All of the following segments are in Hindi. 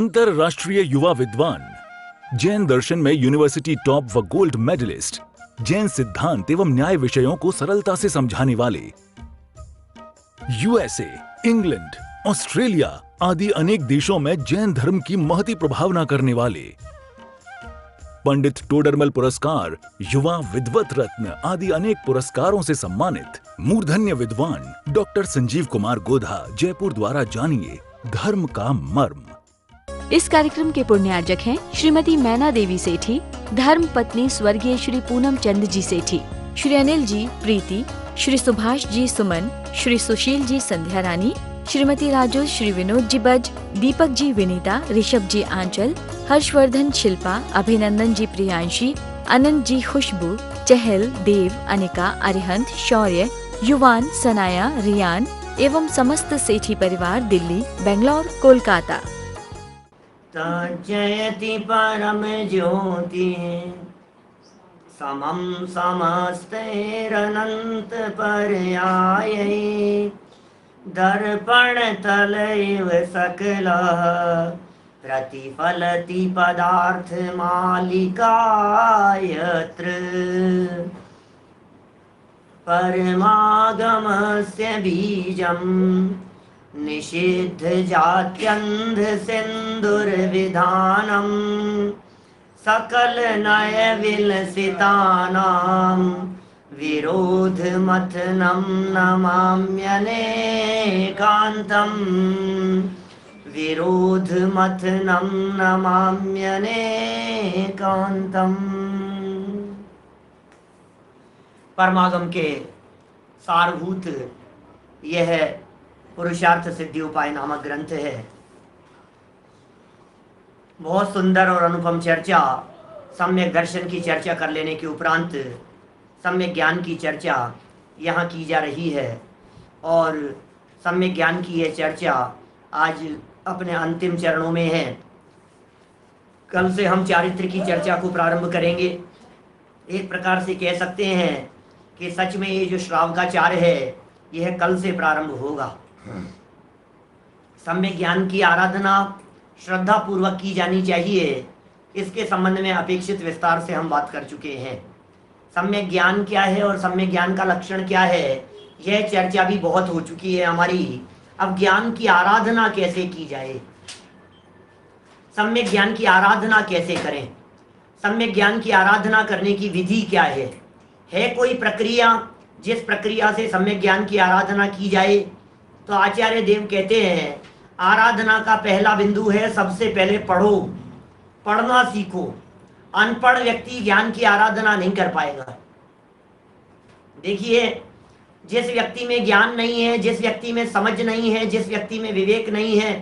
अंतरराष्ट्रीय युवा विद्वान, जैन दर्शन में यूनिवर्सिटी टॉप व गोल्ड मेडलिस्ट, जैन सिद्धांत एवं न्याय विषयों को सरलता से समझाने वाले, यूएसए, इंग्लैंड, ऑस्ट्रेलिया आदि अनेक देशों में जैन धर्म की महती प्रभावना करने वाले, पंडित टोडरमल पुरस्कार, युवा विद्वत रत्न आदि अनेक पुरस्कारों से सम्मानित मूर्धन्य विद्वान डॉक्टर संजीव कुमार गोधा जयपुर द्वारा जानिए धर्म का मर्म। इस कार्यक्रम के पुण्यार्जक हैं श्रीमती मैना देवी सेठी, धर्म पत्नी स्वर्गीय श्री पूनम चंद जी सेठी, श्री अनिल जी प्रीति, श्री सुभाष जी सुमन, श्री सुशील जी संध्या रानी, श्रीमती राजू, श्री विनोद जी बज, दीपक जी विनीता, ऋषभ जी आंचल, हर्षवर्धन शिल्पा, अभिनंदन जी प्रियांशी, अनंत जी खुशबू, चहल, देव, अनिका, अरिहंत, शौर्य, युवान, सनाया, रियान एवं समस्त सेठी परिवार दिल्ली, बेंगलोर, कोलकाता। जयति परम ज्योति समम समस्तैरनंत पर्यायै दर्पण तलैव सकलः प्रतिफलति पदार्थ मालिका यत्र परमागमस्य बीजं निषिद्ध जात्यन्ध सिन्दुर्विधानं सकल नय विलसितानां विरोध मथनं नमाम्यनेकान्तं विरोध मथनं नमाम्यनेकान्तं। परमागम के सारभूत यह पुरुषार्थ सिद्धि उपाय नामक ग्रंथ है। बहुत सुंदर और अनुपम चर्चा, सम्यक दर्शन की चर्चा कर लेने के उपरांत सम्यक ज्ञान की चर्चा यहाँ की जा रही है और सम्यक ज्ञान की यह चर्चा आज अपने अंतिम चरणों में है। कल से हम चारित्र की चर्चा को प्रारंभ करेंगे। एक प्रकार से कह सकते हैं कि सच में ये जो श्रावकाचार्य है यह कल से प्रारंभ होगा। सम्यक ज्ञान की आराधना श्रद्धा पूर्वक की जानी चाहिए, इसके संबंध में अपेक्षित विस्तार से हम बात कर चुके हैं। सम्यक ज्ञान क्या है और सम्यक ज्ञान का लक्षण क्या है, यह चर्चा भी बहुत हो चुकी है हमारी। अब ज्ञान की आराधना कैसे की जाए, सम्यक ज्ञान की आराधना कैसे करें, सम्यक ज्ञान की आराधना करने की विधि क्या है कोई प्रक्रिया जिस प्रक्रिया से सम्यक ज्ञान की आराधना की जाए? तो आचार्य देव कहते हैं आराधना का पहला बिंदु है सबसे पहले पढ़ो, पढ़ना सीखो। अनपढ़ व्यक्ति ज्ञान की आराधना नहीं कर पाएगा। देखिए, जिस व्यक्ति में ज्ञान नहीं है, जिस व्यक्ति में समझ नहीं है, जिस व्यक्ति में विवेक नहीं है,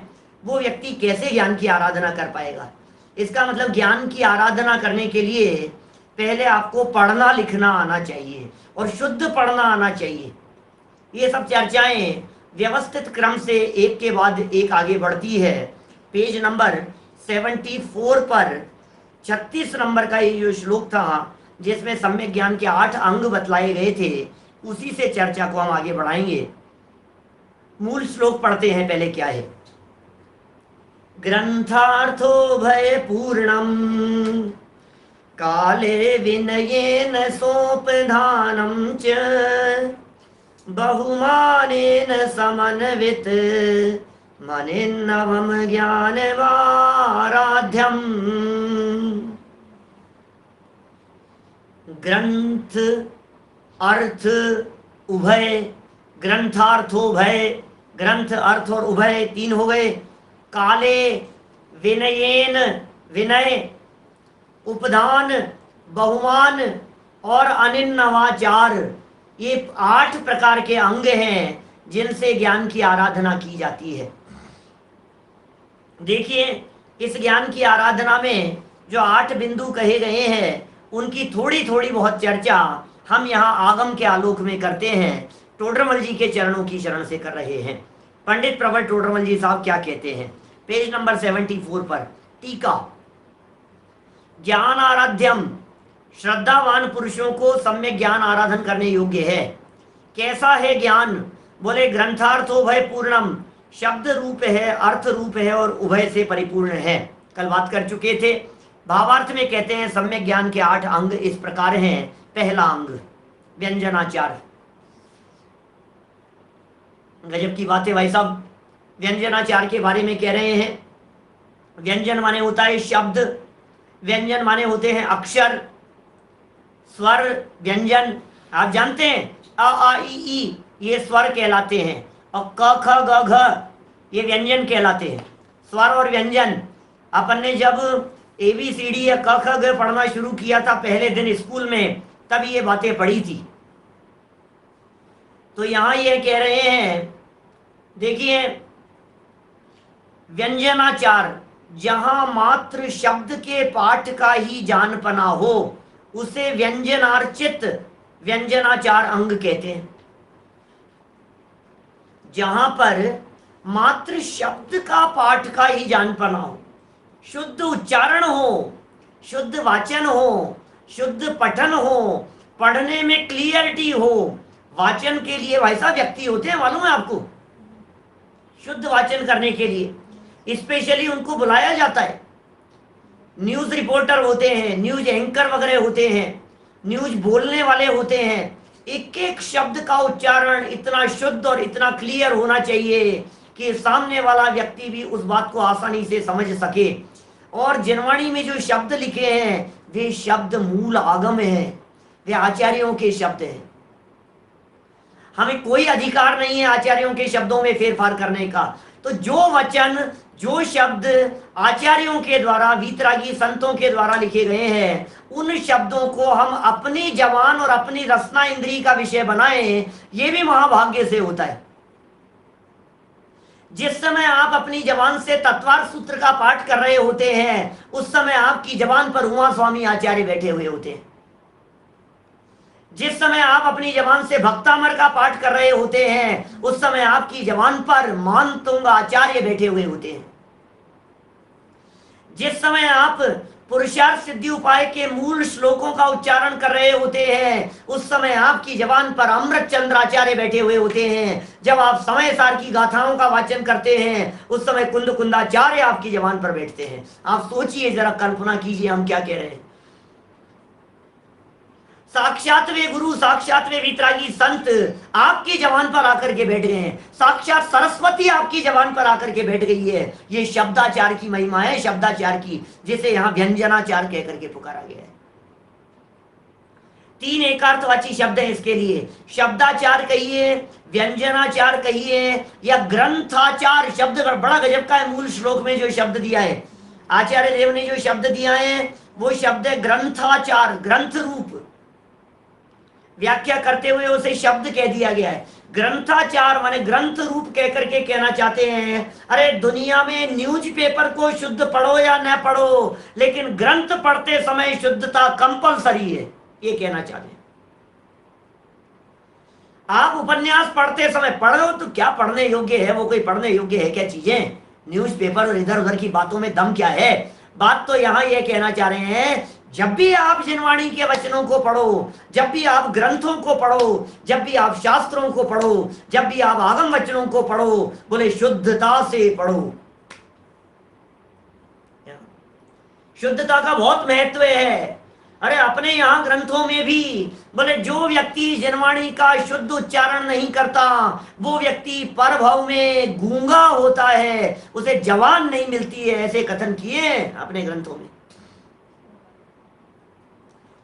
वो व्यक्ति कैसे ज्ञान की आराधना कर पाएगा? इसका मतलब ज्ञान की आराधना करने के लिए पहले आपको पढ़ना लिखना आना चाहिए और शुद्ध पढ़ना आना चाहिए। ये सब चर्चाएं व्यवस्थित क्रम से एक के बाद एक आगे बढ़ती है। पेज नंबर 74 पर 36 नंबर का ये जो श्लोक था जिसमें सम्यक ज्ञान के 8 अंग बतलाए गए थे, उसी से चर्चा को हम आगे बढ़ाएंगे। मूल श्लोक पढ़ते हैं पहले। क्या है? ग्रंथार्थो भय पूर्णम काले विनयेन सोपधानम च बहुमानेन समन्वित मनिन्नवम ज्ञानवाराध्यम। ग्रंथ अर्थ उभय, ग्रंथार्थो भय, ग्रंथ अर्थ और उभय तीन हो गए। काले विनयेन, विनय, उपधान, बहुमान और अनिन्नवाचार, ये 8 प्रकार के अंग हैं जिनसे ज्ञान की आराधना की जाती है। देखिए, इस ज्ञान की आराधना में जो 8 बिंदु कहे गए हैं उनकी थोड़ी थोड़ी बहुत चर्चा हम यहाँ आगम के आलोक में करते हैं। टोडरमल जी के चरणों की शरण से कर रहे हैं। पंडित प्रवर टोडरमल जी साहब क्या कहते हैं? पेज नंबर 74 पर टीका। ज्ञान आराध्यम, श्रद्धावान पुरुषों को सम्यक ज्ञान आराधन करने योग्य है। कैसा है ज्ञान? बोले ग्रंथार्थो भय पूर्णम, शब्द रूप है, अर्थ रूप है और उभय से परिपूर्ण है। कल बात कर चुके थे। भावार्थ में कहते हैं सम्यक ज्ञान के 8 अंग इस प्रकार हैं। पहला अंग व्यंजनाचार। गजब की बात है भाई साहब, व्यंजनाचार के बारे में कह रहे हैं। व्यंजन माने होता है शब्द, व्यंजन माने होते हैं अक्षर, स्वर व्यंजन। आप जानते हैं अ आ ई ये स्वर कहलाते हैं और क ख ग घ ये व्यंजन कहलाते हैं। स्वर और व्यंजन अपन ने जब ABCD या क ख ग पढ़ना शुरू किया था पहले दिन स्कूल में, तब ये बातें पढ़ी थी। तो यहां ये कह रहे हैं, देखिए व्यंजनाचार, जहां मात्र शब्द के पाठ का ही जानपना हो उसे व्यंजनार्चित व्यंजनाचार अंग कहते हैं। जहां पर मात्र शब्द का पाठ का ही जानपना हो, शुद्ध उच्चारण हो, शुद्ध वाचन हो, शुद्ध पठन हो, पढ़ने में क्लियरिटी हो। वाचन के लिए भाई साहब व्यक्ति होते हैं, मालूम है आपको? शुद्ध वाचन करने के लिए स्पेशली उनको बुलाया जाता है। न्यूज रिपोर्टर होते हैं, न्यूज एंकर वगैरह होते हैं, न्यूज बोलने वाले होते हैं। एक एक शब्द का उच्चारण इतना शुद्ध और इतना क्लियर होना चाहिए कि सामने वाला व्यक्ति भी उस बात को आसानी से समझ सके। और जिनवाणी में जो शब्द लिखे हैं वे शब्द मूल आगम हैं, वे आचार्यों के शब्द हैं। हमें कोई अधिकार नहीं है आचार्यों के शब्दों में फेरफार करने का। तो जो वचन, जो शब्द आचार्यों के द्वारा, वीतरागी संतों के द्वारा लिखे गए हैं, उन शब्दों को हम अपनी जबान और अपनी रसना इंद्री का विषय बनाएं, ये भी महाभाग्य से होता है। जिस समय आप अपनी जबान से तत्वार सूत्र का पाठ कर रहे होते हैं, उस समय आपकी जबान पर उमा स्वामी आचार्य बैठे हुए होते हैं। जिस समय आप अपनी जबान से भक्तामर का पाठ कर रहे होते हैं, उस समय आपकी जबान पर मान तुंग आचार्य बैठे हुए होते हैं। जिस समय आप पुरुषार्थ सिद्धि उपाय के मूल श्लोकों का उच्चारण कर रहे होते हैं, उस समय आपकी जबान पर अमृत चंद्र आचार्य बैठे हुए होते हैं। जब आप समय सार की गाथाओं का वाचन करते हैं, उस समय कुंद कुंदाचार्य आपकी जबान पर बैठते हैं। आप सोचिए, जरा कल्पना कीजिए हम क्या कह रहे हैं। साक्षात वे गुरु, साक्षात वे वितरागी संत आपकी जबान पर आकर के बैठ गए हैं। साक्षात सरस्वती आपकी जबान पर आकर के बैठ गई है। ये शब्दाचार की महिमा है, शब्दाचार की, जिसे यहां व्यंजनाचार कह करके पुकारा गया है। 3 एकार्थवाची शब्द है इसके लिए। शब्दाचार कहिए, व्यंजनाचार कहिए, या ग्रंथाचार शब्द बड़ा गजब का है। मूल श्लोक में जो शब्द दिया है, आचार्य देव ने जो शब्द दिया है, वो शब्द है ग्रंथाचार, ग्रंथ रूप। व्याख्या करते हुए उसे शब्द कह दिया गया है। ग्रंथाचार माने ग्रंथ रूप कह करके कहना चाहते हैं, अरे दुनिया में न्यूज़पेपर को शुद्ध पढ़ो या न पढ़ो, लेकिन ग्रंथ पढ़ते समय शुद्धता कंपलसरी है, ये कहना चाहते हैं। आप उपन्यास पढ़ते समय पढ़ो तो क्या पढ़ने योग्य है? वो कोई पढ़ने योग्य है क्या चीजें? न्यूज़पेपर और इधर उधर की बातों में दम क्या है? बात तो यहां ये कहना चाह रहे हैं, जब भी आप जिनवाणी के वचनों को पढ़ो, जब भी आप ग्रंथों को पढ़ो, जब भी आप शास्त्रों को पढ़ो, जब भी आप आगम वचनों को पढ़ो, बोले शुद्धता से पढ़ो। शुद्धता का बहुत महत्व है। अरे अपने यहाँ ग्रंथों में भी बोले जो व्यक्ति जिनवाणी का शुद्ध उच्चारण नहीं करता, वो व्यक्ति परभव में गूंगा होता है, उसे जवान नहीं मिलती है, ऐसे कथन किए अपने ग्रंथों में।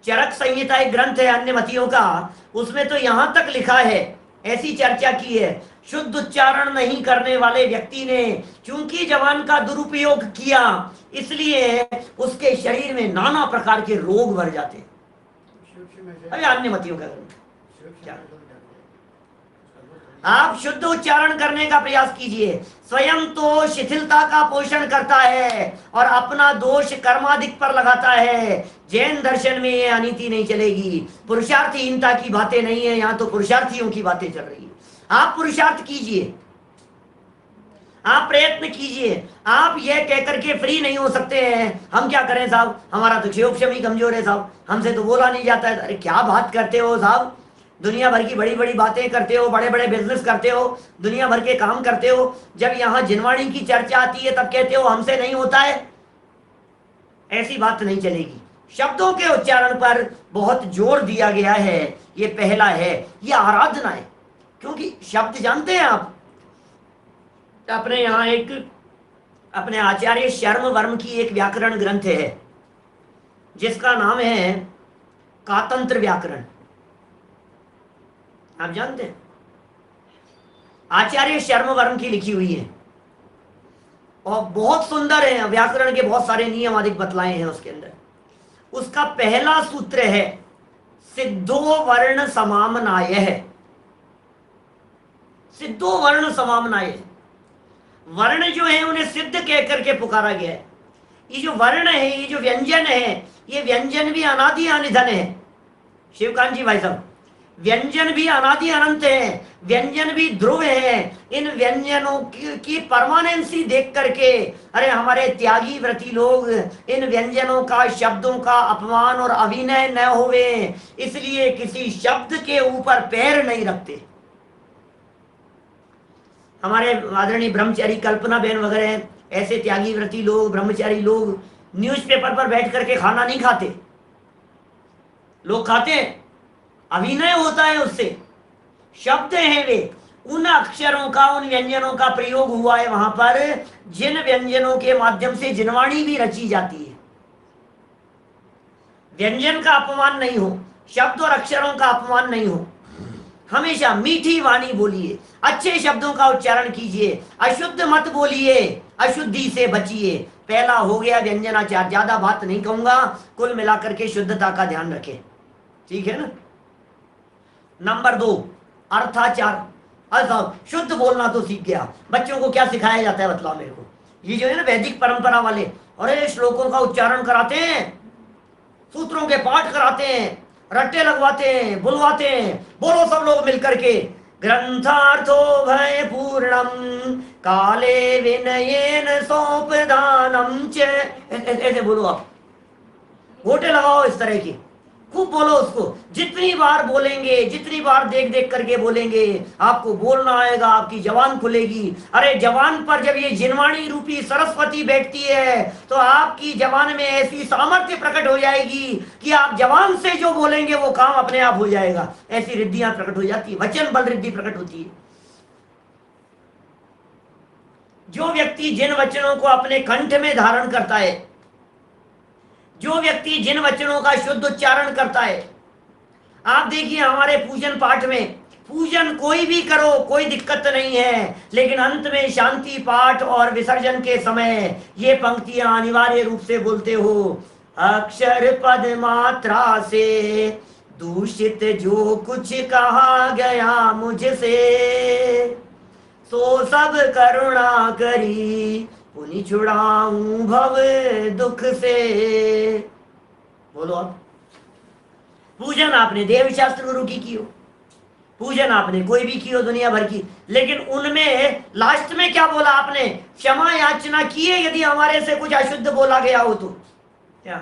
चरक संहिता एक ग्रंथ है अन्य मतियों का, उसमें तो यहां तक लिखा है, ऐसी चर्चा की है, शुद्ध उच्चारण नहीं करने वाले व्यक्ति ने चूंकि जबान का दुरुपयोग किया, इसलिए उसके शरीर में नाना प्रकार के रोग भर जाते हैं। अरे अन्य मतियों का ग्रंथ क्या? आप शुद्ध उच्चारण करने का प्रयास कीजिए। स्वयं तो शिथिलता का पोषण करता है और अपना दोष कर्माधिक पर लगाता है। जैन दर्शन में ये अनीति नहीं चलेगी। पुरुषार्थहीनता की बातें नहीं है, यहाँ तो पुरुषार्थियों की बातें चल रही है। आप पुरुषार्थ कीजिए, आप प्रयत्न कीजिए। आप ये कहकर के फ्री नहीं हो सकते हैं, हम क्या करें साहब, हमारा तो क्षेपक्षम ही कमजोर है साहब, हमसे तो बोला नहीं जाता है। अरे क्या बात करते हो साहब, दुनिया भर की बड़ी बड़ी बातें करते हो, बड़े बड़े बिजनेस करते हो, दुनिया भर के काम करते हो, जब यहाँ जिनवाणी की चर्चा आती है तब कहते हो हमसे नहीं होता है। ऐसी बात नहीं चलेगी। शब्दों के उच्चारण पर बहुत जोर दिया गया है। ये पहला है, ये आराधना है। क्योंकि शब्द जानते हैं आप, अपने यहाँ एक अपने आचार्य शर्म वर्म की एक व्याकरण ग्रंथ है जिसका नाम है कातंत्र व्याकरण। आप जानते हैं, आचार्य शर्म वर्म की लिखी हुई है और बहुत सुंदर है। व्याकरण के बहुत सारे नियम आदि बतलाए हैं उसके अंदर। उसका पहला सूत्र है सिद्धो वर्ण समामनाय है। सिद्धो वर्ण समामनाय, वर्ण जो है उन्हें सिद्ध कह करके पुकारा गया है। ये जो वर्ण है, ये जो व्यंजन है, ये व्यंजन भी अनादि अनिधन है। शिवकांत जी भाई साहब, व्यंजन भी अनादि अनंत है, व्यंजन भी ध्रुव है। इन व्यंजनों की परमानेंसी देख करके अरे हमारे त्यागी व्रती लोग इन व्यंजनों का, शब्दों का अपमान और अभिनय न होवे, इसलिए किसी शब्द के ऊपर पैर नहीं रखते। हमारे आदरणीय ब्रह्मचारी कल्पना बहन वगैरह ऐसे त्यागी व्रती लोग, ब्रह्मचारी लोग न्यूज़पेपर पर बैठ करके खाना नहीं खाते। लोग खाते हैं, अभिनय होता है उससे। शब्द हैं वे, उन अक्षरों का, उन व्यंजनों का प्रयोग हुआ है वहां पर जिन व्यंजनों के माध्यम से जिनवाणी भी रची जाती है। व्यंजन का अपमान नहीं हो, शब्द और अक्षरों का अपमान नहीं हो। हमेशा मीठी वाणी बोलिए, अच्छे शब्दों का उच्चारण कीजिए, अशुद्ध मत बोलिए, अशुद्धि से बचिए। पहला हो गया व्यंजनाचार। ज्यादा बात नहीं कहूंगा, कुल मिलाकर के शुद्धता का ध्यान रखें, ठीक है ना। नंबर 2 अर्थाचार। साहब शुद्ध बोलना तो सीख गया, बच्चों को क्या सिखाया जाता है बतलाओ मेरे को। ये जो है ना वैदिक परंपरा वाले, अरे श्लोकों का उच्चारण कराते हैं, सूत्रों के पाठ कराते हैं, रट्टे लगवाते हैं, बुलवाते हैं। बोलो सब लोग मिलकर के, ग्रंथार्थो भय पूर्णम काले विनयेन सोपदानम च। ऐसे बोलो आप, घोटे लगाओ इस तरह की, खूब बोलो उसको। जितनी बार बोलेंगे, जितनी बार देख देख करके बोलेंगे, आपको बोलना आएगा, आपकी जबान खुलेगी। अरे जबान पर जब ये जिनवाणी रूपी सरस्वती बैठती है तो आपकी जबान में ऐसी सामर्थ्य प्रकट हो जाएगी कि आप जबान से जो बोलेंगे वो काम अपने आप हो जाएगा। ऐसी रिद्धियां प्रकट हो जाती है, वचन बल रिद्धि प्रकट होती है। जो व्यक्ति जिन वचनों को अपने कंठ में धारण करता है, जो व्यक्ति जिन वचनों का शुद्ध उच्चारण करता है, आप देखिए हमारे पूजन पाठ में, पूजन कोई भी करो कोई दिक्कत नहीं है, लेकिन अंत में शांति पाठ और विसर्जन के समय ये पंक्तियां अनिवार्य रूप से बोलते हो, अक्षर पद मात्रा से दूषित जो कुछ कहा गया मुझसे, सो सब करुणा करी पुनि छुड़ाऊं भव दुख से। बोलो आप, पूजन आपने देव शास्त्र गुरु की हो, पूजन आपने कोई भी की हो दुनिया भर की, लेकिन उनमें लास्ट में क्या बोला आपने? क्षमा याचना किए यदि हमारे से कुछ अशुद्ध बोला गया हो तो। क्या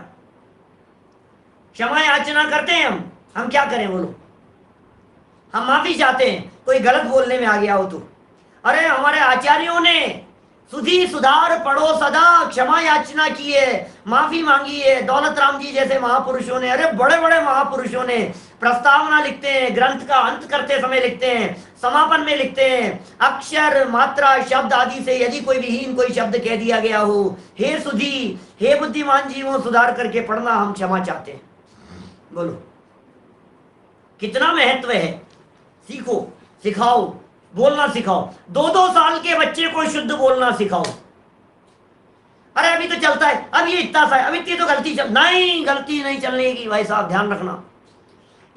क्षमा याचना करते हैं हम क्या करें बोलो? हम माफी चाहते हैं कोई गलत बोलने में आ गया हो तो। अरे हमारे आचार्यों ने सुधी सुधार पढ़ो सदा, क्षमा याचना की है, माफी मांगी है। दौलत राम जी जैसे महापुरुषों ने, अरे बड़े बड़े महापुरुषों ने प्रस्तावना लिखते हैं, ग्रंथ का अंत करते समय लिखते हैं, समापन में लिखते हैं, अक्षर मात्रा शब्द आदि से यदि कोई विहीन कोई शब्द कह दिया गया हो, हे सुधी, हे बुद्धिमान जीवों, सुधार करके पढ़ना, हम क्षमा चाहते हैं। बोलो कितना महत्व है। सीखो, सिखाओ, बोलना सिखाओ। 2-2 साल के बच्चे को शुद्ध बोलना सिखाओ। अरे अभी तो चलता है, अब ये इतना सा है, अब इतनी तो गलती नहीं, गलती नहीं चलने की भाई साहब, ध्यान रखना।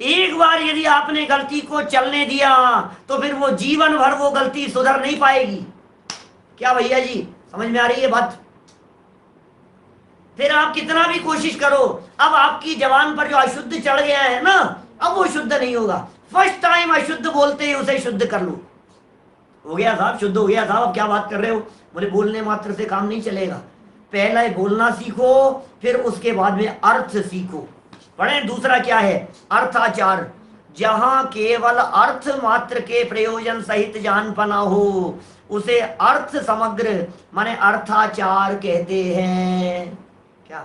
एक बार यदि आपने गलती को चलने दिया तो फिर वो जीवन भर वो गलती सुधर नहीं पाएगी। क्या भैया जी, समझ में आ रही है बात? फिर आप कितना भी कोशिश करो, अब आपकी जबान पर जो अशुद्ध चढ़ गया है ना, अब वो शुद्ध नहीं होगा। फर्स्ट टाइम अशुद्ध बोलते ही उसे शुद्ध कर लो। हो गया साहब, शुद्ध हो गया साहब, अब क्या बात कर रहे हो? बोले बोलने मात्र से काम नहीं चलेगा, पहले बोलना सीखो, फिर उसके बाद में अर्थ सीखो। पढ़े, दूसरा क्या है? अर्थाचार। जहां केवल अर्थ मात्र के प्रयोजन सहित जानपना हो उसे अर्थ समग्र माने अर्थाचार कहते हैं। क्या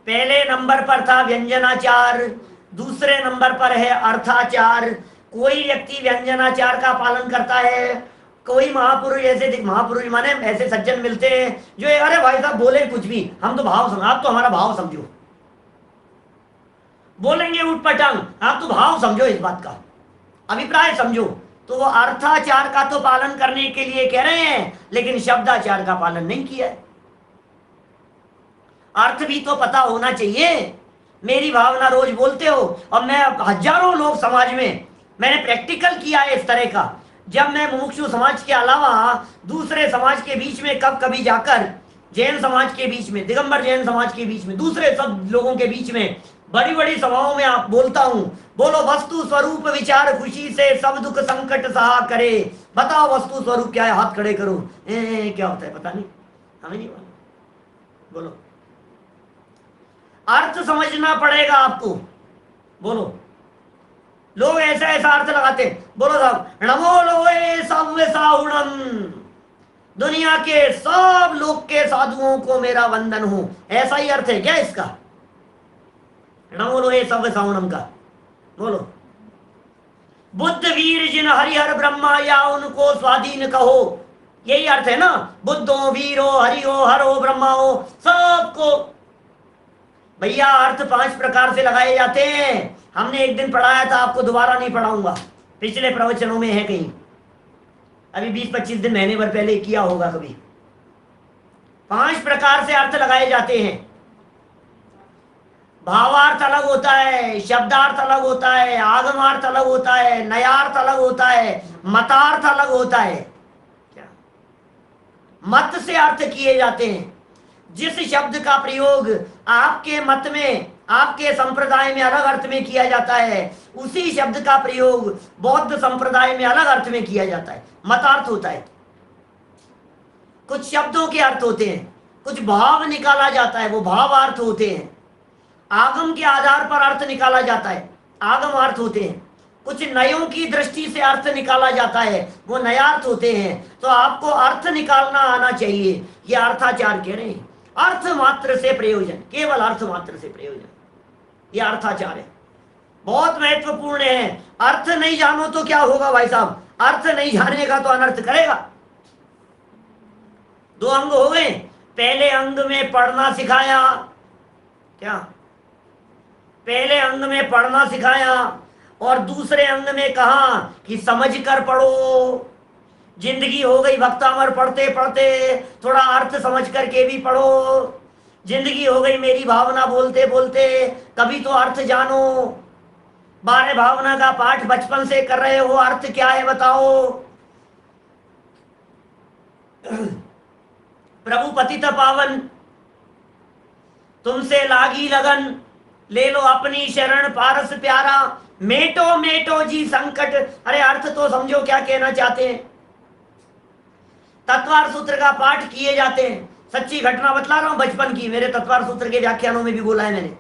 पहले नंबर पर था व्यंजनाचार, दूसरे नंबर पर है अर्थाचार। कोई व्यक्ति व्यंजनाचार का पालन करता है, कोई महापुरुष ऐसे महापुरुष माने ऐसे सज्जन मिलते हैं जो अरे भाई साहब बोले कुछ भी, हम तो भाव समझो, आप तो हमारा भाव समझो, बोलेंगे उठ पटांग, आप तो भाव समझो, इस बात का अभिप्राय समझो। तो वो अर्थाचार का तो पालन करने के लिए कह रहे हैं, लेकिन शब्दाचार का पालन नहीं किया है। अर्थ भी तो पता होना चाहिए। मेरी भावना रोज बोलते हो, और मैं हजारों लोग समाज में मैंने प्रैक्टिकल किया है इस तरह का। जब मैं मुमुक्षु समाज के अलावा दूसरे समाज के बीच में कभी जाकर, जैन समाज के बीच में, दिगंबर जैन समाज के बीच में, दूसरे सब लोगों के बीच में बड़ी बड़ी सभाओं में आप बोलता हूं, बोलो वस्तु स्वरूप विचार खुशी से सब दुख संकट सहा करे। बताओ वस्तु स्वरूप क्या है, हाथ खड़े करो। क्या होता है पता नहीं, हमें नहीं मालूम। बोलो, अर्थ समझना पड़ेगा आपको। बोलो, लोग ऐसा ऐसा अर्थ लगाते हैं। बोलो साहब, नमो लोए सव्य साहुणम, दुनिया के सब लोग के साधुओं को मेरा वंदन हो, ऐसा ही अर्थ है क्या इसका? नमो लोए सव्य साहुणम का बोलो। बुद्ध वीर जिन हरिहर ब्रह्मा या उनको स्वाधीन कहो, यही अर्थ है ना। बुद्धो वीरो हरिओ हरो ब्रह्माओ, सबको भैया अर्थ 5 प्रकार से लगाए जाते हैं। हमने एक दिन पढ़ाया था, आपको दोबारा नहीं पढ़ाऊंगा, पिछले प्रवचनों में है कहीं, अभी 20-25 दिन महीने भर पहले किया होगा कभी। 5 प्रकार से अर्थ लगाए जाते हैं। भावार्थ अलग होता है, शब्दार्थ अलग होता है, आगमार्थ अलग होता है, नयार्थ अलग होता है, मतार्थ अलग होता है। क्या मत से अर्थ किए जाते हैं। जिस शब्द का प्रयोग आपके मत में, आपके संप्रदाय में अलग अर्थ में किया जाता है, उसी शब्द का प्रयोग बौद्ध संप्रदाय में अलग अर्थ में किया जाता है, मतार्थ होता है। कुछ शब्दों के अर्थ होते हैं, कुछ भाव निकाला जाता है, वो भावार्थ होते हैं। आगम के आधार पर अर्थ निकाला जाता है, आगम अर्थ होते हैं। कुछ नयों की दृष्टि से अर्थ निकाला जाता है, वो नयार्थ होते हैं। तो आपको अर्थ निकालना आना चाहिए, ये अर्थाचार कह रहे हैं। अर्थ मात्र से प्रयोजन, केवल अर्थ मात्र से प्रयोजन, ये अर्थाचार है, बहुत महत्वपूर्ण है। अर्थ नहीं जानो तो क्या होगा भाई साहब? अर्थ नहीं जानने का तो अनर्थ करेगा। 2 अंग हो गए। पहले अंग में पढ़ना सिखाया, क्या पहले अंग में पढ़ना सिखाया, और दूसरे अंग में कहा कि समझ कर पढ़ो। जिंदगी हो गई भक्तामर पढ़ते पढ़ते, थोड़ा अर्थ समझ करके भी पढ़ो। जिंदगी हो गई मेरी भावना बोलते बोलते, कभी तो अर्थ जानो। 12 भावना का पाठ बचपन से कर रहे हो, अर्थ क्या है बताओ। प्रभु पतित पावन, तुमसे लागी लगन, ले लो अपनी शरण पारस प्यारा, मेटो मेटो जी संकट। अरे अर्थ तो समझो क्या कहना चाहते हैं। तत्वार सूत्र का पाठ किए जाते हैं। सच्ची घटना बतला रहा हूं बचपन की, मेरे तत्वार सूत्र के व्याख्यानों में भी बोला है मैंने।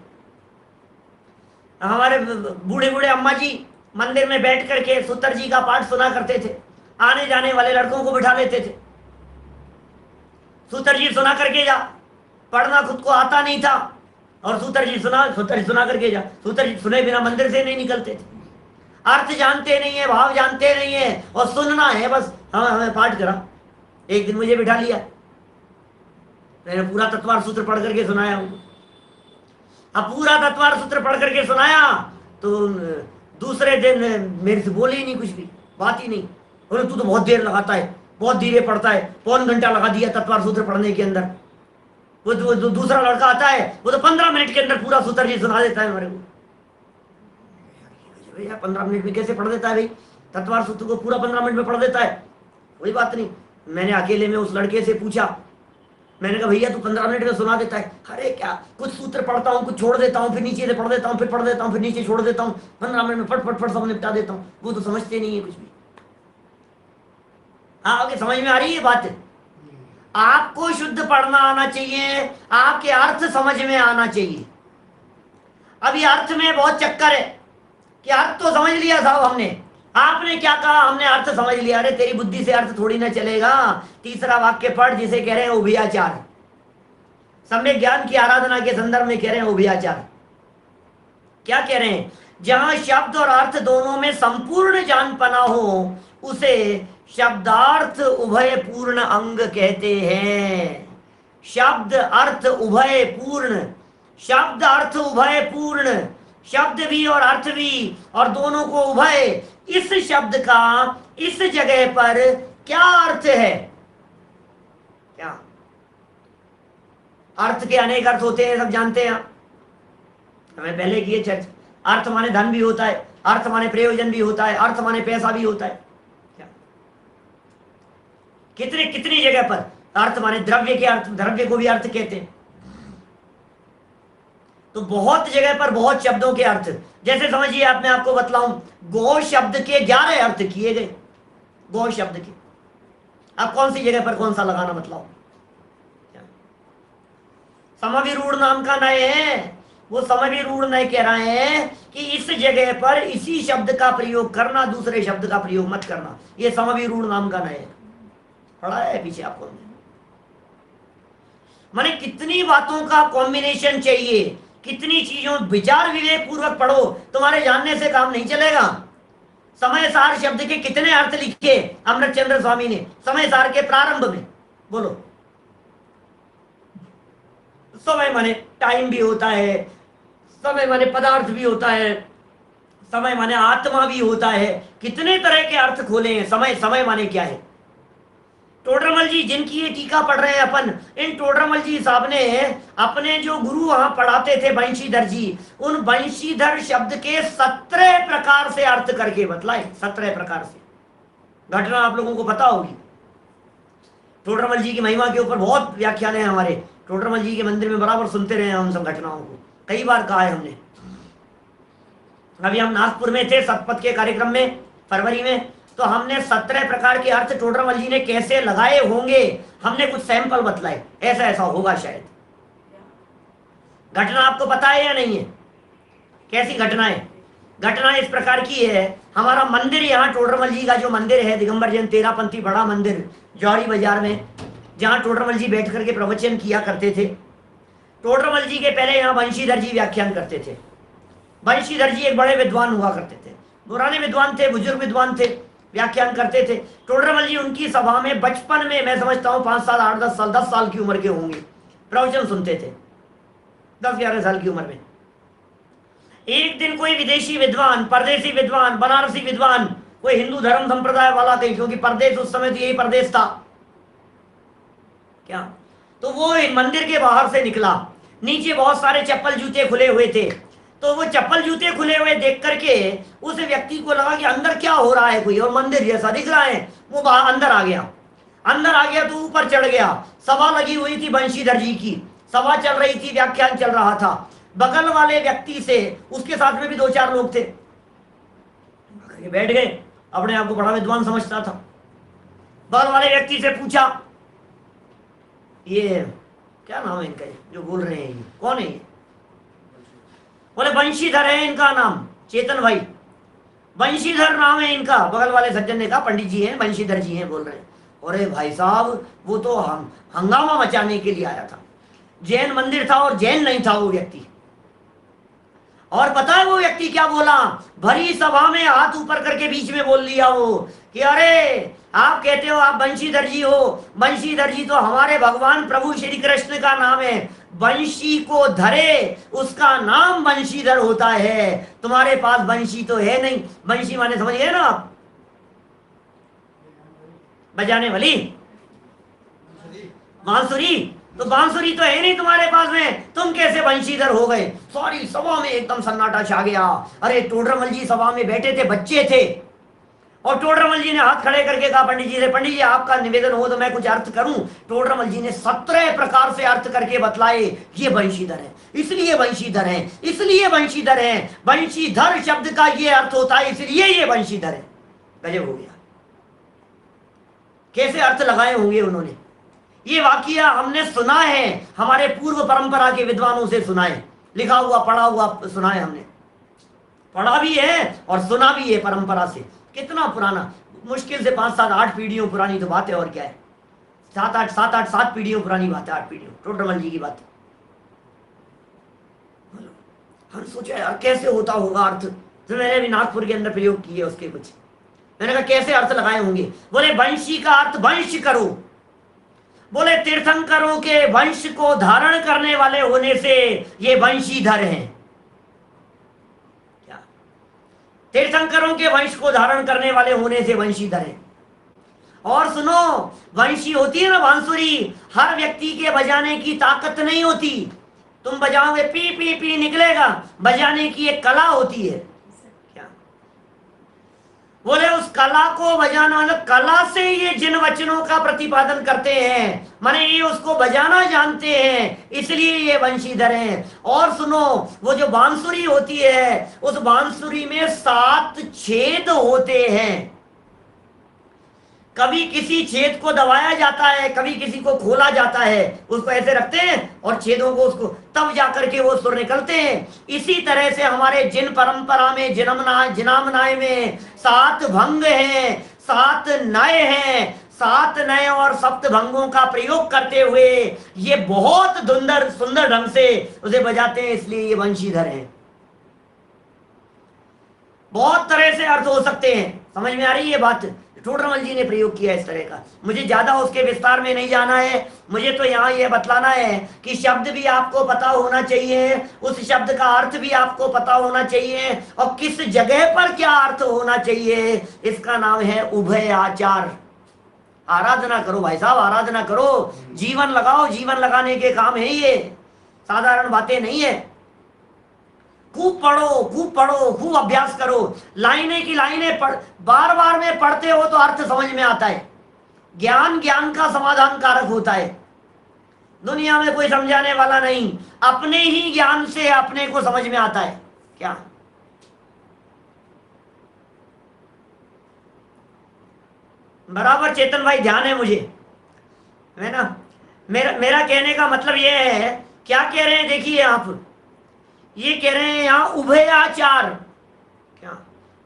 हमारे बूढ़े बूढ़े अम्मा जी मंदिर में बैठ करके सूत्र जी का पाठ सुना करते थे। आने जाने वाले लड़कों को बिठा लेते थे, सूत्र जी सुना करके जा। पढ़ना खुद को आता नहीं था, और सूत्र जी सुना करके जा। सूत्र जी सुने बिना मंदिर से नहीं निकलते थे। अर्थ जानते नहीं है, भाव जानते नहीं है, और सुनना है बस। हमें पाठ करा। एक दिन मुझे बिठा लिया, मैंने पूरा तत्वार सूत्र पढ़ करके सुनाया उनको। अब पूरा तत्वार सूत्र पढ़ करके सुनाया तो दूसरे दिन मेरे से बोले ही नहीं, कुछ भी बात ही नहीं। बोले तू तो बहुत देर लगाता है, बहुत धीरे पढ़ता है, पौन घंटा लगा दिया तत्वार सूत्र पढ़ने के अंदर। वो दूसरा लड़का आता है, वो तो 15 मिनट के अंदर पूरा सूत्र जी सुना देता है हमारे को। भैया 15 मिनट में कैसे पढ़ देता है भाई? तत्वार सूत्र को पूरा 15 मिनट में पढ़ देता है। कोई बात नहीं, मैंने अकेले में उस लड़के से पूछा, मैंने कहा भैया तू 15 मिनट में सुना देता है? अरे क्या, कुछ सूत्र पढ़ता हूँ, कुछ छोड़ देता हूँ, फिर नीचे से पढ़ देता हूँ, फिर पढ़ देता हूँ, फिर नीचे छोड़ देता हूँ, 15 मिनट में फट फट फट सब निपटा देता हूँ। वो तो समझते नहीं है कुछ भी। हाँ, आगे समझ में आ रही है बात? आपको शुद्ध पढ़ना आना चाहिए, आपके अर्थ समझ में आना चाहिए। अभी अर्थ में बहुत चक्कर है। कि अर्थ तो समझ लिया साहब हमने, आपने क्या कहा हमने अर्थ समझ लिया। अरे तेरी बुद्धि से अर्थ थोड़ी ना चलेगा। तीसरा वाक्य पढ़ जिसे कह रहे हैं उभयाचार, सम्यक ज्ञान की आराधना के संदर्भ में कह रहे हैं उभयाचार। क्या कह रहे हैं? जहां शब्द और अर्थ दोनों में संपूर्ण जानपना हो उसे शब्दार्थ उभय पूर्ण अंग कहते हैं। शब्द अर्थ उभय पूर्ण, शब्द अर्थ उभय पूर्ण, शब्द भी और अर्थ भी और दोनों को उभय। इस शब्द का इस जगह पर क्या अर्थ है? क्या अर्थ के अनेक अर्थ होते हैं, सब जानते हैं। हमें पहले किए चर्चा। अर्थ माने धन भी होता है, अर्थ माने प्रयोजन भी होता है, अर्थ माने पैसा भी होता है। क्या कितनी जगह पर अर्थ माने द्रव्य के अर्थ, द्रव्य को भी अर्थ कहते हैं। तो बहुत जगह पर बहुत शब्दों के अर्थ, जैसे समझिए आप, मैं आपको बतलाऊं, गो शब्द के 11 अर्थ किए गए। गो शब्द के अब कौन सी जगह पर कौन सा लगाना बतलाओ। समविरूढ़ नाम का नय है, वो समविरूढ़ नय कह रहे हैं कि इस जगह पर इसी शब्द का प्रयोग करना, दूसरे शब्द का प्रयोग मत करना। ये समविरूढ़ नाम का नय है, पढ़ा है पीछे आपको। माने कितनी बातों का कॉम्बिनेशन चाहिए, कितनी चीजों, विचार विवेक पूर्वक पढ़ो, तुम्हारे जानने से काम नहीं चलेगा। समय सार शब्द के कितने अर्थ लिखे अमृत चंद्र स्वामी ने समय सार के प्रारंभ में, बोलो। समय माने टाइम भी होता है, समय माने पदार्थ भी होता है, समय माने आत्मा भी होता है। कितने तरह के अर्थ खोले हैं। समय, समय माने क्या है? टोडरमल जी जिनकी ये टीका पढ़ रहे हैं अपन, इन टोडरमल जी साहब ने अपने जो गुरु वहां पढ़ाते थे बंशीधर जी, उन बंशीधर शब्द के 17 प्रकार से अर्थ करके बतलाए। 17 प्रकार से घटना आप लोगों को पता होगी। टोडरमल जी की महिमा के ऊपर बहुत व्याख्यान है हमारे। टोडरमल जी के मंदिर में बराबर सुनते रहे हैं हम सब घटनाओं को, कई बार कहा है हमने। अभी हम नागपुर में थे सतपथ के कार्यक्रम में फरवरी में, तो हमने 17 प्रकार के अर्थ टोडरमल जी ने कैसे लगाए होंगे, हमने कुछ सैंपल बतलाए। ऐसा ऐसा होगा शायद। घटना आपको पता है या नहीं है? कैसी घटनाएं? घटना इस प्रकार की है, हमारा मंदिर यहाँ टोडरमल जी का जो मंदिर है दिगंबर जैन तेरापंथी बड़ा मंदिर जौहरी बाजार में, जहाँ टोडरमल जी बैठ करके प्रवचन किया करते थे। टोडरमल जी के पहले यहाँ बंशीधर जी व्याख्यान करते थे। बंशीधर जी एक बड़े विद्वान हुआ करते थे, पुराने विद्वान थे, बुजुर्ग विद्वान थे, व्याख्यान करते थे। टोडरमल जी उनकी सभा में बचपन में, मैं समझता हूँ 5 साल 8 10 साल 10 साल की उम्र के होंगे, प्रवचन सुनते थे। 10-11 साल की उम्र में एक दिन कोई विदेशी विद्वान, परदेसी विद्वान, बनारसी विद्वान, कोई हिंदू धर्म संप्रदाय वाला थे, क्योंकि परदेश उस समय तो यही परदेश था क्या, तो वो मंदिर के बाहर से निकला। नीचे बहुत सारे चप्पल जूते खुले हुए थे, तो वो चप्पल जूते खुले हुए देख करके उस व्यक्ति को लगा कि अंदर क्या हो रहा है, कोई और मंदिर जैसा दिख रहा है। वो बाहर अंदर आ गया। अंदर आ गया तो ऊपर चढ़ गया। सभा लगी हुई थी बंशीधर जी की, सभा चल रही थी, व्याख्यान चल रहा था। बगल वाले व्यक्ति से, उसके साथ में भी 2-4 लोग थे, बैठ गए। अपने आप को बड़ा विद्वान समझता था। बगल वाले व्यक्ति से पूछा, ये क्या नाम है इनका, जो बोल रहे हैं ये कौन है? ये बोले बंशीधर है इनका नाम, चेतन भाई बंशीधर नाम है इनका। बगल वाले सज्जन ने कहा पंडित जी हैं, बंशीधर जी हैं बोल रहे हैं। अरे भाई साहब, वो तो हंगामा मचाने के लिए आया था। जैन मंदिर था और जैन नहीं था वो व्यक्ति। और पता है वो व्यक्ति क्या बोला? भरी सभा में हाथ ऊपर करके बीच में बोल लिया वो कि अरे आप कहते हो आप बंशीधर जी हो, बंशीधर जी तो हमारे भगवान प्रभु श्री कृष्ण का नाम है। बंशी को धरे उसका नाम बंशीधर होता है, तुम्हारे पास बंशी तो है नहीं। बंशी माने समझिए ना आप, बजाने वाली बांसुरी, तो बांसुरी तो है नहीं तुम्हारे पास में, तुम कैसे बंशीधर हो गए? सारी सभा में एकदम सन्नाटा छा गया। अरे टोडरमल जी सभा में बैठे थे, बच्चे थे, और टोडरमल जी ने हाथ खड़े करके कहा पंडित जी से, पंडित जी आपका निवेदन हो तो मैं कुछ अर्थ करूं। टोडरमल जी ने 17 प्रकार से अर्थ करके बतलाए। ये बंशीधर है, इसलिए बंशीधर है, इसलिए बंशीधर है। बंशीधर शब्द का ये अर्थ होता है, इसलिए ये बंशीधर है। गजब हो गया। कैसे अर्थ लगाए होंगे उन्होंने। ये वाकया हमने सुना है, हमारे पूर्व परंपरा के विद्वानों से सुना है, लिखा हुआ पढ़ा हुआ सुना है हमने। पढ़ा भी है और सुना भी है परंपरा से। कितना पुराना, मुश्किल से 5 7 8 पीढ़ियों पुरानी तो बात है, और क्या है, 7 पीढ़ियों पुरानी बात है, 8 पीढ़ियों, टोडरमल जी की बात है। हम सोचा यार कैसे होता होगा अर्थ, तो मैंने भी नागपुर के अंदर प्रयोग किए उसके कुछ, मैंने कहा कैसे अर्थ लगाए होंगे। बोले वंशी का अर्थ वंश करो, बोले तीर्थंकरों के वंश को धारण करने वाले होने से ये वंशीधर हैं। क्या, तीर्थंकरों के वंश को धारण करने वाले होने से वंशीधर हैं। और सुनो, वंशी होती है ना बांसुरी, हर व्यक्ति के बजाने की ताकत नहीं होती। तुम बजाओगे पी पी पी निकलेगा, बजाने की एक कला होती है। क्या, बोले उस कला को बजाना, मतलब कला से ये जिन वचनों का प्रतिपादन करते हैं, माने ये उसको बजाना जानते हैं, इसलिए ये वंशीधर हैं। और सुनो, वो जो बांसुरी होती है, उस बांसुरी में 7 छेद होते हैं। कभी किसी छेद को दबाया जाता है, कभी किसी को खोला जाता है, उसको ऐसे रखते हैं और छेदों को उसको, तब जाकर के वो सुर निकलते हैं। इसी तरह से हमारे जिन परंपरा में, जिनामनाय में 7 भंग हैं, 7 नय हैं, 7 नय और सप्त भंगों का प्रयोग करते हुए ये बहुत सुंदर ढंग से उसे बजाते हैं, इसलिए ये वंशीधर हैं। बहुत तरह से अर्थ हो सकते हैं, समझ में आ रही है बात। टोडरमल जी ने प्रयोग किया इस तरह का। मुझे ज्यादा उसके विस्तार में नहीं जाना है, मुझे तो यहाँ यह बतलाना है कि शब्द भी आपको पता होना चाहिए, उस शब्द का अर्थ भी आपको पता होना चाहिए, और किस जगह पर क्या अर्थ होना चाहिए। इसका नाम है उभय आचार। आराधना करो भाई साहब, आराधना करो, जीवन लगाओ, जीवन लगाने के काम है ये, साधारण बातें नहीं है। खूब पढ़ो, खूब पढ़ो, खूब अभ्यास करो, लाइनें की लाइनें पढ़, बार बार में पढ़ते हो तो अर्थ समझ में आता है। ज्ञान ज्ञान का समाधान कारक होता है। दुनिया में कोई समझाने वाला नहीं, अपने ही ज्ञान से अपने को समझ में आता है। क्या, बराबर चेतन भाई ध्यान है मुझे, है ना। मेरा कहने का मतलब यह है, क्या कह रहे हैं देखिए आप, ये कह रहे हैं यहाँ उभयाचार। क्या,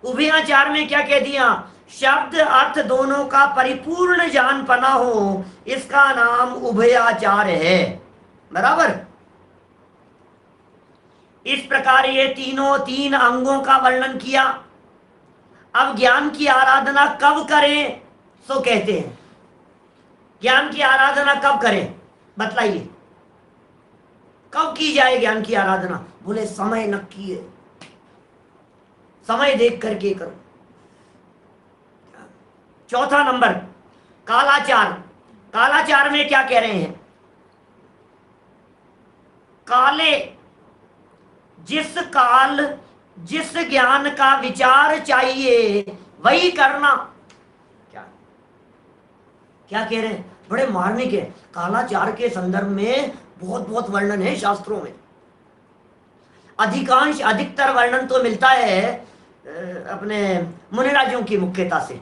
उभयाचार में क्या कह दिया, शब्द अर्थ दोनों का परिपूर्ण जान पना हो, इसका नाम उभयाचार है। बराबर, इस प्रकार ये तीनों 3 अंगों का वर्णन किया। अब ज्ञान की आराधना कब करें, सो कहते हैं ज्ञान की आराधना कब करें, बतलाइए कब की जाए ज्ञान की आराधना। बोले समय नक्की है, समय देख करके करो। चौथा नंबर कालाचार। कालाचार में क्या कह रहे हैं, काले, जिस काल जिस ज्ञान का विचार चाहिए वही करना। क्या क्या कह रहे हैं, बड़े मार्मिक है। कालाचार के संदर्भ में बहुत बहुत वर्णन है शास्त्रों में। अधिकतर वर्णन तो मिलता है अपने मुनिराजों की मुख्यता से।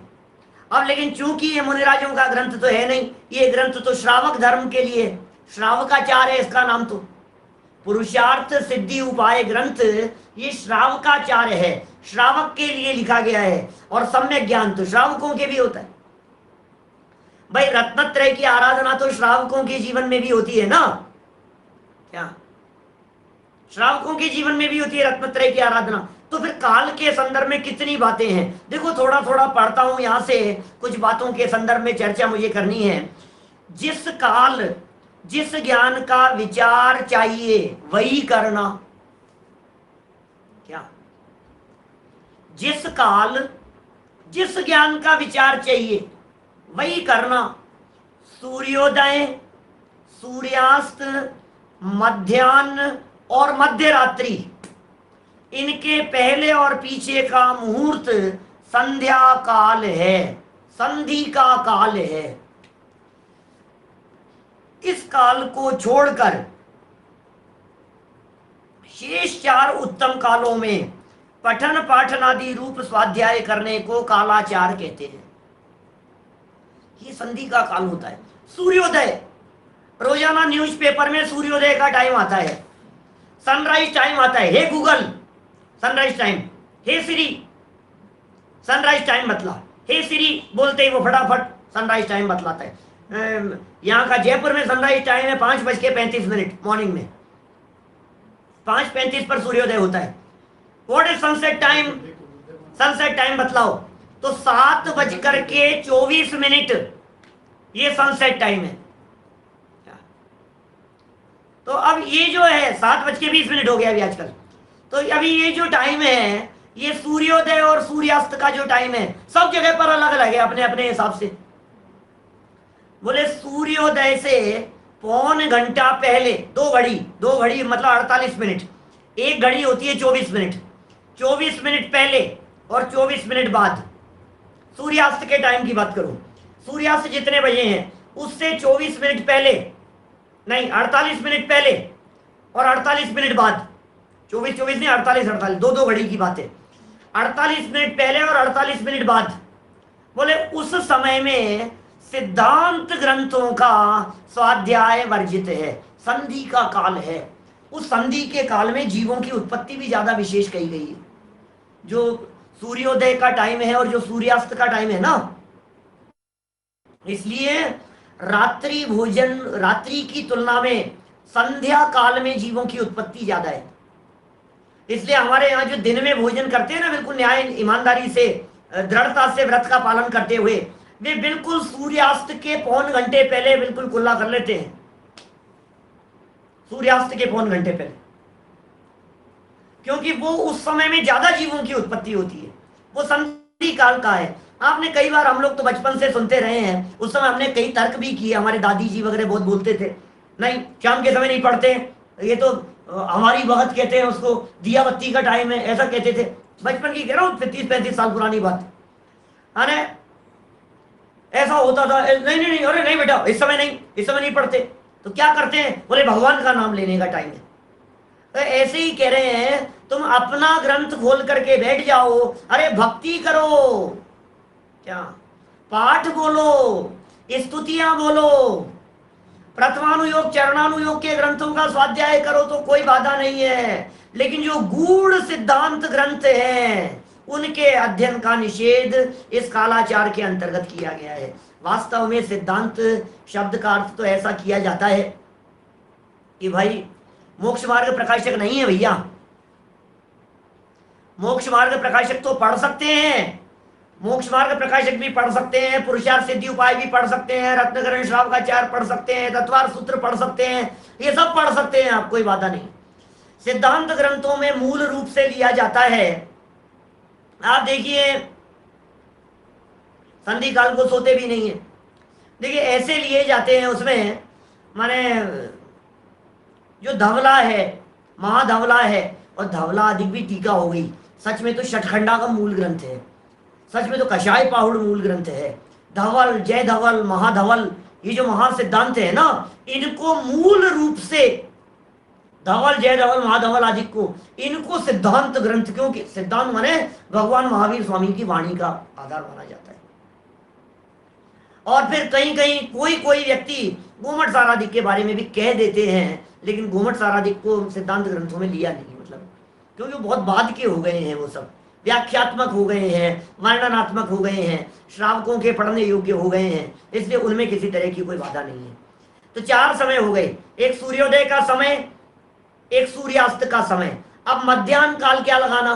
अब लेकिन चूंकि ये मुनिराजों का ग्रंथ तो है नहीं, ये ग्रंथ तो श्रावक धर्म के लिए, श्रावकाचार है इसका नाम, तो पुरुषार्थ सिद्धि उपाय ग्रंथ ये श्रावकाचार है, श्रावक के लिए लिखा गया है। और सम्यक ज्ञान तो श्रावकों के भी होता है भाई। रत्नत्रय की आराधना तो श्रावकों के जीवन में भी होती है ना। क्या, श्रावकों के जीवन में भी होती है रत्नत्रय की आराधना। तो फिर काल के संदर्भ में कितनी बातें हैं, देखो थोड़ा थोड़ा पढ़ता हूं, यहां से कुछ बातों के संदर्भ में चर्चा मुझे करनी है। जिस काल जिस ज्ञान का विचार चाहिए वही करना। क्या, जिस काल जिस ज्ञान का विचार चाहिए वही करना। सूर्योदय, सूर्यास्त, मध्याह्न और मध्य रात्रि, इनके पहले और पीछे का मुहूर्त संध्या काल है, संधि का काल है। इस काल को छोड़कर शेष 4 उत्तम कालों में पठन पाठन आदि रूप स्वाध्याय करने को कालाचार कहते हैं। ये संधि का काल होता है। सूर्योदय, रोजाना न्यूज़पेपर में सूर्योदय का टाइम आता है, सनराइज टाइम आता है। हे गूगल, सनराइज टाइम, हे सिरी सनराइज टाइम बतला, हे सिरी बोलते ही वो फटाफट सनराइज टाइम बतलाता है। यहाँ का जयपुर में सनराइज टाइम है 5:35 मॉर्निंग में, 5:35 पर सूर्योदय होता है। What is sunset time? Sunset time बतलाओ, तो 7:24 ये सनसेट टाइम है। तो अब ये जो है 7:20 हो गया अभी आजकल, तो अभी ये जो टाइम है ये सूर्योदय और सूर्यास्त का जो टाइम है सब जगह पर अलग अलग है अपने अपने हिसाब से। बोले सूर्योदय से पौन घंटा पहले दो घड़ी मतलब 48 मिनट, एक घड़ी होती है 24 मिनट, 24 मिनट पहले और 24 मिनट बाद। सूर्यास्त के टाइम की बात करूं, सूर्यास्त जितने बजे हैं उससे 24 मिनट पहले नहीं, 48 मिनट पहले और 48 मिनट बाद, 24 नहीं 48 दो घड़ी की बात है। 48 मिनट पहले और 48 मिनट बाद, बोले उस समय में सिद्धांत ग्रंथों का स्वाध्याय वर्जित है, संधि का काल है। उस संधि के काल में जीवों की उत्पत्ति भी ज्यादा विशेष कही गई है। जो सूर्योदय का टाइम है और जो सूर्यास्त का टाइम है ना, इसलिए रात्रि भोजन, रात्रि की तुलना में संध्या काल में जीवों की उत्पत्ति ज्यादा है। इसलिए हमारे यहाँ जो दिन में भोजन करते हैं ना, बिल्कुल न्याय ईमानदारी से दृढ़ता से व्रत का पालन करते हुए, वे बिल्कुल सूर्यास्त के पौन घंटे पहले बिल्कुल कुल्ला कर लेते हैं, सूर्यास्त के पौन घंटे पहले, क्योंकि वो उस समय में ज्यादा जीवों की उत्पत्ति होती है, वो संधि काल का है। आपने कई बार, हम लोग तो बचपन से सुनते रहे हैं, उस समय हमने कई तर्क भी किए, हमारे दादी जी वगैरह बहुत बोलते थे, नहीं शाम के समय नहीं पढ़ते, ये तो हमारी वक्त कहते हैं उसको, दिया बत्ती का टाइम है, ऐसा कहते थे। बचपन की कह रहा हूँ 30-35 साल पुरानी बात। अरे ऐसा होता था, नहीं, अरे नहीं बेटा इस समय नहीं पढ़ते, तो क्या करते हैं, बोले भगवान का नाम लेने का टाइम है। तो ऐसे ही कह रहे हैं, तुम अपना ग्रंथ खोल करके बैठ जाओ, अरे भक्ति करो, क्या पाठ बोलो, स्तुतियां बोलो, प्रथमानुयोग चरणानुयोग के ग्रंथों का स्वाध्याय करो तो कोई बाधा नहीं है। लेकिन जो गूढ़ सिद्धांत ग्रंथ हैं उनके अध्ययन का निषेध इस कालाचार के अंतर्गत किया गया है। वास्तव में सिद्धांत शब्द का अर्थ तो ऐसा किया जाता है कि भाई मोक्ष मार्ग प्रकाशक नहीं है भैया, मोक्ष मार्ग प्रकाशक तो पढ़ सकते हैं, मोक्ष मार्ग प्रकाशक भी पढ़ सकते हैं, पुरुषार्थ सिद्धि उपाय भी पढ़ सकते हैं, रत्नकरण श्रावकाचार पढ़ सकते हैं, तत्वार सूत्र पढ़ सकते हैं, ये सब पढ़ सकते हैं, आप कोई बाधा नहीं। सिद्धांत ग्रंथों में मूल रूप से लिया जाता है, आप देखिए संधि काल को सोते भी नहीं है, देखिए ऐसे लिए जाते हैं, उसमें माने जो धवला है, महाधवला है, और धवला अधिक भी टीका हो गई, सच में तो शतखंडा का मूल ग्रंथ है, सच में तो कषाय पाहुड़ मूल ग्रंथ है। धवल, जय धवल, महाधवल, ये जो महासिद्धांत है ना, इनको मूल रूप से धवल, जय धवल, महाधवल आदि को, इनको सिद्धांत ग्रंथ, क्योंकि सिद्धांत माने भगवान महावीर स्वामी की वाणी का आधार माना जाता है। और फिर कहीं कहीं कोई व्यक्ति गोमठ साराधिक के बारे में भी कह देते हैं, लेकिन गोमठ साराधिक को सिद्धांत ग्रंथों में लिया नहीं, मतलब क्योंकि वो बहुत बाद के हो गए हैं, वो सब व्याख्यात्मक हो गए हैं, वर्णनात्मक हो गए हैं, श्रावकों के पढ़ने योग्य हो गए हैं, इसलिए उनमें किसी तरह की कोई बाधा नहीं है। तो 4 समय हो गए, एक सूर्योदय का समय, एक सूर्यास्त का समय। अब मध्याह्न काल क्या लगाना?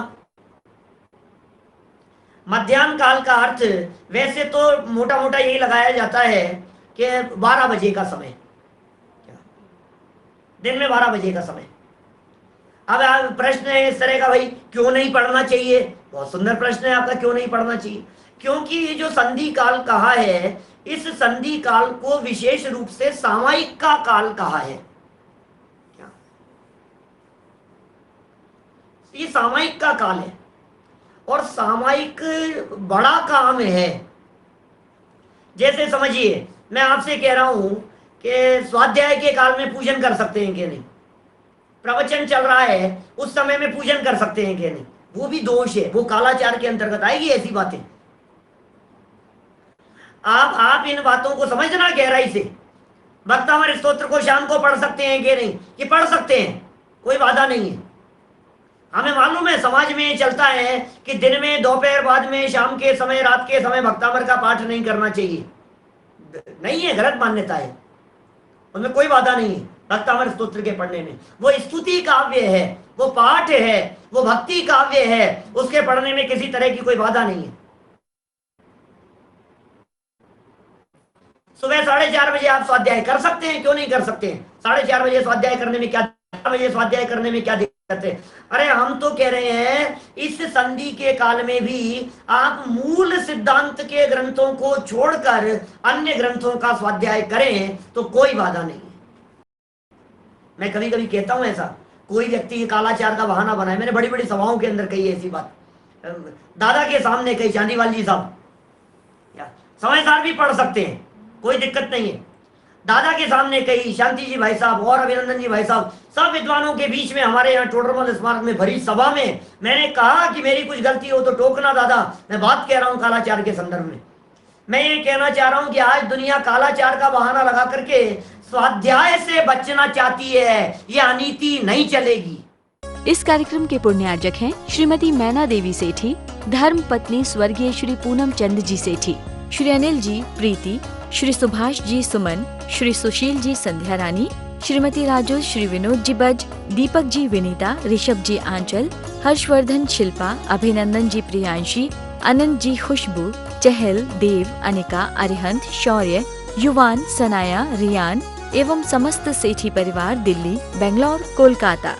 मध्याह्न काल का अर्थ वैसे तो मोटा मोटा यही लगाया जाता है कि 12 बजे का समय, दिन में 12 बजे का समय। अब प्रश्न है इस तरह का, भाई क्यों नहीं पढ़ना चाहिए? बहुत सुंदर प्रश्न है आपका, क्यों नहीं पढ़ना चाहिए? क्योंकि ये जो संधि काल कहा है, इस संधि काल को विशेष रूप से सामायिक का काल कहा है। क्या ये सामायिक का काल है, और सामायिक बड़ा काम है। जैसे समझिए, मैं आपसे कह रहा हूं कि स्वाध्याय के काल में पूजन कर सकते हैं कि नहीं, प्रवचन चल रहा है उस समय में पूजन कर सकते हैं कि नहीं, वो भी दोष है, वो कालाचार के अंतर्गत आएगी ऐसी बातें। आप इन बातों को समझना गहराई से। भक्तामर स्तोत्र को शाम को पढ़ सकते हैं कि नहीं? ये पढ़ सकते हैं, कोई बाधा नहीं है। हमें मालूम है समाज में ये चलता है कि दिन में, दोपहर बाद में, शाम के समय, रात के समय भक्तामर का पाठ नहीं करना चाहिए। नहीं है, गलत मान्यता है, उनमें कोई बाधा नहीं है भक्तामर स्तोत्र के पढ़ने में। वो स्तुति काव्य है, वो पाठ है, वो भक्ति काव्य है, उसके पढ़ने में किसी तरह की कोई बाधा नहीं है। सुबह 4:30 बजे आप स्वाध्याय कर सकते हैं, क्यों नहीं कर सकते हैं? 4:30 बजे स्वाध्याय करने में क्या, 4 बजे स्वाध्याय करने में क्या दिक्कत है? अरे हम तो कह रहे हैं इस संधि के काल में भी आप मूल सिद्धांत के ग्रंथों को छोड़कर अन्य ग्रंथों का स्वाध्याय करें तो कोई बाधा नहीं है। मैं कभी कभी कहता हूं ऐसा, कोई व्यक्ति कालाचार का बहाना बनाए, मैंने बड़ी बड़ी सभाओं के अंदर कही ऐसी बात, दादा के सामने कही, चांदीवाल जी साहब, समझदार भी पढ़ सकते हैं, कोई दिक्कत नहीं है। दादा के सामने कही, शांति जी भाई साहब और अभिनंदन जी भाई साहब, सब विद्वानों के बीच में हमारे यहाँ टोडरमल स्मारक में भरी सभा में मैंने कहा कि मेरी कुछ गलती हो तो टोकना दादा, मैं बात कह रहा हूँ कालाचार के संदर्भ में। मैं ये कहना चाह रहा हूँ कि आज दुनिया कालाचार का बहाना लगा करके स्वाध्याय से बचना चाहती है, यह अनीति नहीं चलेगी। इस कार्यक्रम के पुण्यार्जक हैं श्रीमती मैना देवी सेठी, धर्म पत्नी स्वर्गीय श्री पूनम चंद जी सेठी, श्री अनिल जी प्रीति, श्री सुभाष जी सुमन, श्री सुशील जी संध्या रानी, श्रीमती राजू, श्री विनोद जी बज, दीपक जी विनीता, ऋषभ जी आंचल, हर्षवर्धन शिल्पा, अभिनंदन जी प्रियांशी, अनंत जी खुशबू, चहल, देव, अनिका, अरिहंत, शौर्य, युवान, सनाया, रियान एवं समस्त सेठी परिवार दिल्ली, बेंगलोर, कोलकाता।